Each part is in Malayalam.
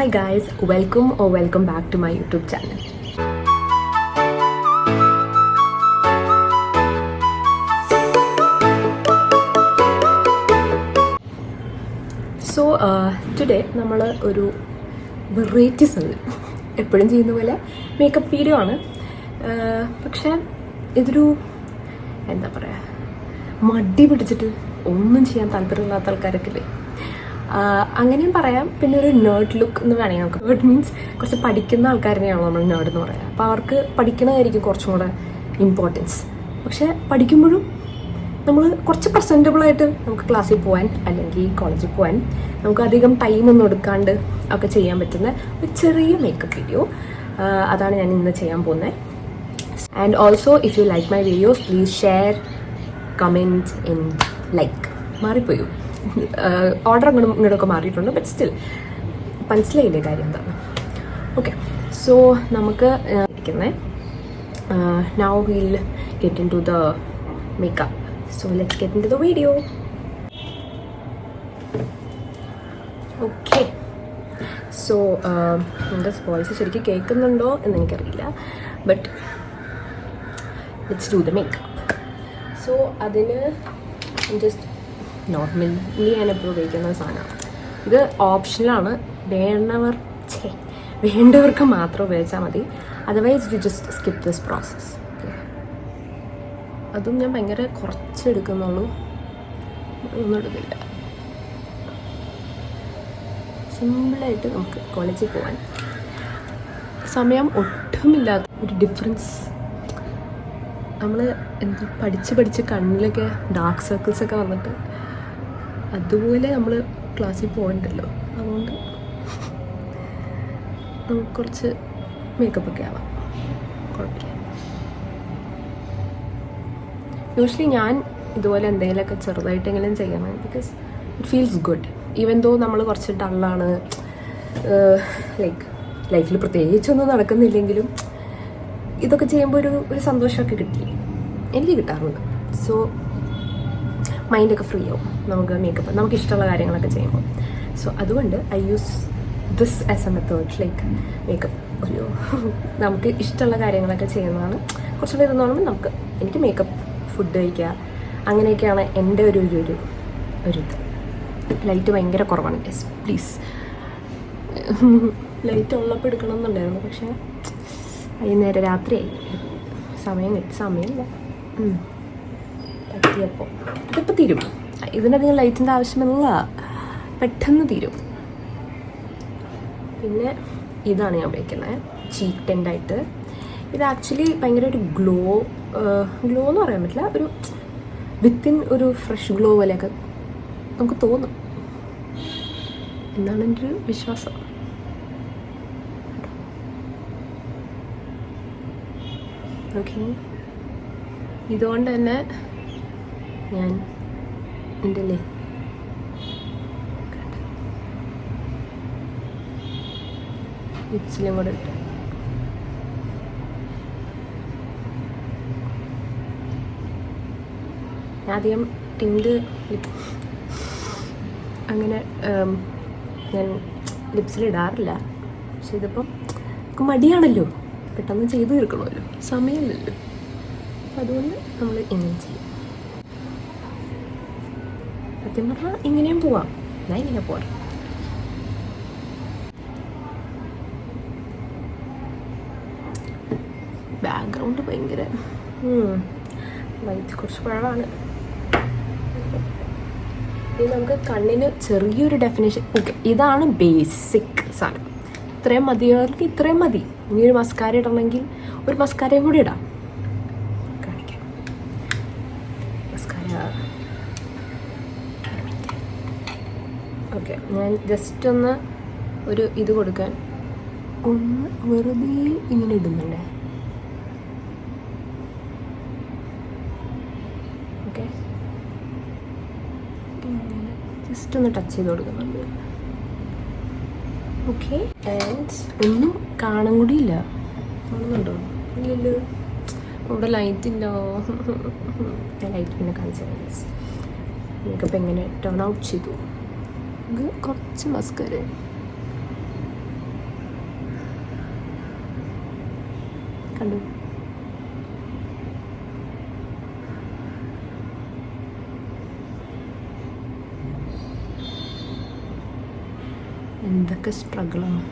Hi guys, welcome back to my YouTube channel. So today നമ്മൾ ഒരു വെറൈറ്റി എപ്പോഴും ചെയ്യുന്ന പോലെ മേക്കപ്പ് വീഡിയോ ആണ്. പക്ഷേ ഇതൊരു എന്താ പറയുക, മടി പിടിച്ചിട്ട് ഒന്നും ചെയ്യാൻ താല്പര്യമില്ലാത്ത ആൾക്കാരൊക്കെ ഇല്ലേ, അങ്ങനെയും പറയാം. പിന്നെ ഒരു നേർഡ് ലുക്ക് എന്ന് വേണമെങ്കിൽ നമുക്ക്. നേർഡ് മീൻസ് കുറച്ച് പഠിക്കുന്ന ആൾക്കാരെയാണോ നമ്മൾ നേർഡ് എന്ന് പറയാം. അപ്പോൾ അവർക്ക് പഠിക്കണതായിരിക്കും കുറച്ചും കൂടെ ഇമ്പോർട്ടൻസ്. പക്ഷേ പഠിക്കുമ്പോഴും നമ്മൾ കുറച്ച് പ്രസൻറ്റബിളായിട്ട് നമുക്ക് ക്ലാസ്സിൽ പോകാൻ അല്ലെങ്കിൽ കോളേജിൽ പോകാൻ നമുക്ക് അധികം ടൈമൊന്നും എടുക്കാണ്ട് ഒക്കെ ചെയ്യാൻ പറ്റുന്ന ഒരു ചെറിയ മേക്കപ്പ് വീഡിയോ അതാണ് ഞാൻ ഇന്ന് ചെയ്യാൻ പോകുന്നത്. And also if you like my videos please share, comment and like. മാറിപ്പോയി ഓർഡർ ഇങ്ങോട്ടൊക്കെ മാറിയിട്ടുണ്ട്, ബട്ട് സ്റ്റിൽ മനസ്സിലായില്ലേ കാര്യം എന്താണ്. ഓക്കെ, സോ നമുക്ക് ഇരിക്കുന്നത് now will get into the makeup. So let's get into the video. Okay, so എൻ്റെ വോയിസ് ശരിക്കും കേൾക്കുന്നുണ്ടോ എന്ന് എനിക്കറിയില്ല, but let's do the makeup. So അതിന് ജസ്റ്റ് നോർമലി ഞാൻ എപ്പോഴും ഉപയോഗിക്കുന്ന സാധനമാണ്. ഇത് ഓപ്ഷനിലാണ്, വേണ്ടവർക്ക് മാത്രം ഉപയോഗിച്ചാൽ മതി. Otherwise you just skip this process. അതും ഞാൻ ഭയങ്കര കുറച്ചെടുക്കുന്നുള്ളൂ, ഒന്നും എടുക്കില്ല. സിമ്പിളായിട്ട് നമുക്ക് കോളേജിൽ പോകാൻ സമയം ഒട്ടുമില്ലാത്ത ഒരു ഡിഫറൻസ്. നമ്മൾ എന്ത് പഠിച്ച് കണ്ണിലൊക്കെ ഡാർക്ക് സർക്കിൾസൊക്കെ വന്നിട്ട് അതുപോലെ നമ്മൾ ക്ലാസ്സിൽ പോകണ്ടല്ലോ. അതുകൊണ്ട് നമുക്ക് കുറച്ച് മേക്കപ്പൊക്കെ ആവാം, കുഴപ്പമില്ല. യൂഷ്വലി ഞാൻ ഇതുപോലെ എന്തെങ്കിലുമൊക്കെ ചെറുതായിട്ടെങ്കിലും ചെയ്യണം, because it feels good. Even though നമ്മൾ കുറച്ച് ഡള്ളാണ്, ലൈക്ക് ലൈഫിൽ പ്രത്യേകിച്ചൊന്നും നടക്കുന്നില്ലെങ്കിലും ഇതൊക്കെ ചെയ്യുമ്പോൾ ഒരു സന്തോഷമൊക്കെ കിട്ടില്ലേ, എനിക്ക് കിട്ടാറുണ്ട്. സോ മൈൻഡൊക്കെ ഫ്രീ ആവും നമുക്ക് മേക്കപ്പ്, നമുക്ക് ഇഷ്ടമുള്ള കാര്യങ്ങളൊക്കെ ചെയ്യുമ്പോൾ. സോ അതുകൊണ്ട് I use this as A method, like makeup ഒരു നമുക്ക് ഇഷ്ടമുള്ള കാര്യങ്ങളൊക്കെ ചെയ്യുന്നതാണ് കുറച്ചുകൂടെ ഇതെന്ന് നമുക്ക്. എനിക്ക് മേക്കപ്പ്, ഫുഡ് കഴിക്കുക, അങ്ങനെയൊക്കെയാണ് എൻ്റെ ഒരു ഇത്. ലൈറ്റ് ഭയങ്കര കുറവാണ് ഗൈസ്, പ്ലീസ്. ലൈറ്റ് ഉള്ളപ്പോൾ എടുക്കണം എന്നുണ്ടായിരുന്നു, പക്ഷേ വൈകുന്നേരം രാത്രിയായി, സമയമില്ല പറ്റിയപ്പോൾ. ഇതിപ്പോൾ തീരും, ഇതിനധികം ലൈറ്റിൻ്റെ ആവശ്യമില്ല, പെട്ടെന്ന് തീരും. പിന്നെ ഇതാണ് ഞാൻ ഉപയോഗിക്കുന്നത്, ചീക്ക് ടെൻ്റായിട്ട്. ഇത് ആക്ച്വലി ഭയങ്കര ഒരു ഗ്ലോ എന്ന് പറയാൻ പറ്റില്ല, ഒരു വിത്തിൻ ഒരു ഫ്രഷ് ഗ്ലോ പോലെയൊക്കെ നമുക്ക് തോന്നും എന്നാണ് എൻ്റെ ഒരു വിശ്വാസം. ഓക്കെ, ഇതുകൊണ്ട് തന്നെ ഞാൻ എൻ്റെ ലിപ്സിലും കൂടെ ഇട്ട് ആദ്യം ടിൻഡ് അങ്ങനെ ഞാൻ ലിപ്സിലിടാറില്ല. പക്ഷെ ഇതിപ്പം നമുക്ക് മടിയാണല്ലോ, പെട്ടെന്ന് ചെയ്ത് തീർക്കണമല്ലോ, സമയമില്ലല്ലോ. അതുകൊണ്ട് നമ്മൾ ഇങ്ങനെ ചെയ്യും. സത്യം പറഞ്ഞാൽ ഇങ്ങനെയും പോവാം, ഞാൻ ഇങ്ങനെ പോവാം. ബാക്ക്ഗ്രൗണ്ട് ഭയങ്കര ലൈറ്റ് കുറച്ച് കുഴവാണ്. ഇനി നമുക്ക് കണ്ണിന് ചെറിയൊരു ഡെഫിനേഷൻ. ഓക്കെ, ഇതാണ് ബേസിക് സാധനം. ഇത്രയും മതിയവർക്ക് ഇത്രയും മതി. ഇനി ഒരു മസ്കാര ഇടണമെങ്കിൽ ഒരു മസ്കാരയും കൂടി ഇടാം. കാണിക്കാം മസ്കാര. ഓക്കെ, ഞാൻ ജസ്റ്റ് ഒന്ന് ഒരു ഇത് കൊടുക്കാൻ ഒന്ന് വെറുതെ ഇങ്ങനെ ഇടുന്നുണ്ടേ. ഓക്കെ, ജസ്റ്റ് ഒന്ന് ടച്ച് ചെയ്ത് കൊടുക്കുന്നുണ്ട്. ഓക്കെ, ആൻഡ് ഒന്നും കാണാൻ കൂടിയില്ല. കാണുന്നുണ്ടോ? ഇല്ലല്ലോ, ഇവിടെ ലൈറ്റ് ഇല്ല. ഞാൻ ലൈറ്റ് പിന്നെ കാണിച്ചത് മേക്കപ്പ് എങ്ങനെ ടേൺ ഔട്ട് ചെയ്തു. കുറച്ച് മസ്കാര കണ്ടു. എന്തൊക്കെ സ്ട്രഗിളാണ്.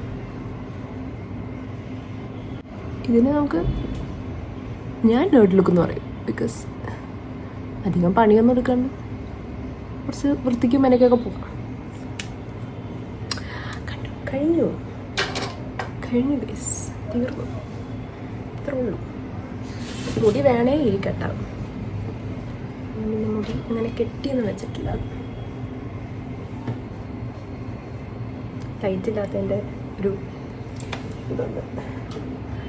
ഇതിന് നമുക്ക് ഞാൻ നേർഡ് ലുക്ക് എന്ന് പറയും. ബിക്കോസ് അധികം പണിയൊന്നും എടുക്കാണ്ട് കുറച്ച് വൃത്തിക്കും മെനക്കൊക്കെ പോകാം. കഴിഞ്ഞു ഗൈസ്, തീർന്നു. ഇത്രേ ഉള്ളൂ. മുടി വേണേ ഇരിക്കട്ടെ. ഞാൻ പിന്നെ മുടി അങ്ങനെ കെട്ടിയൊന്നും വെച്ചിട്ടില്ല. ലൈറ്റ് ഇല്ലാത്തതിൻ്റെ ഒരു ഇതുണ്ട്.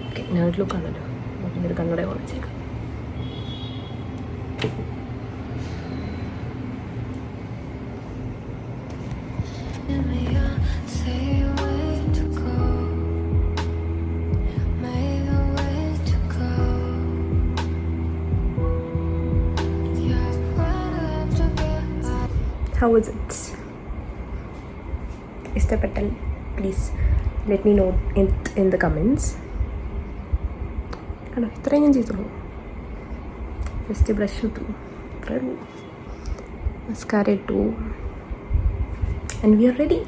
ഓക്കെ, നേർഡ് ലുക്കാണല്ലോ. പിന്നെ ഒരു കണ്ണട കുറച്ചേക്കാം. How is it? ഇഷ്ടപ്പെട്ടാൽ please let me know in the comments. കണ്ടോ, ഇത്രയും ഞാൻ ചെയ്തുള്ളൂ. ജസ്റ്റ് ബ്രഷ് ഇട്ടു, ഇത്രയേ ഉള്ളൂ. മസ്കാര ഇട്ടു, ആൻഡ് വി ആർ റെഡി.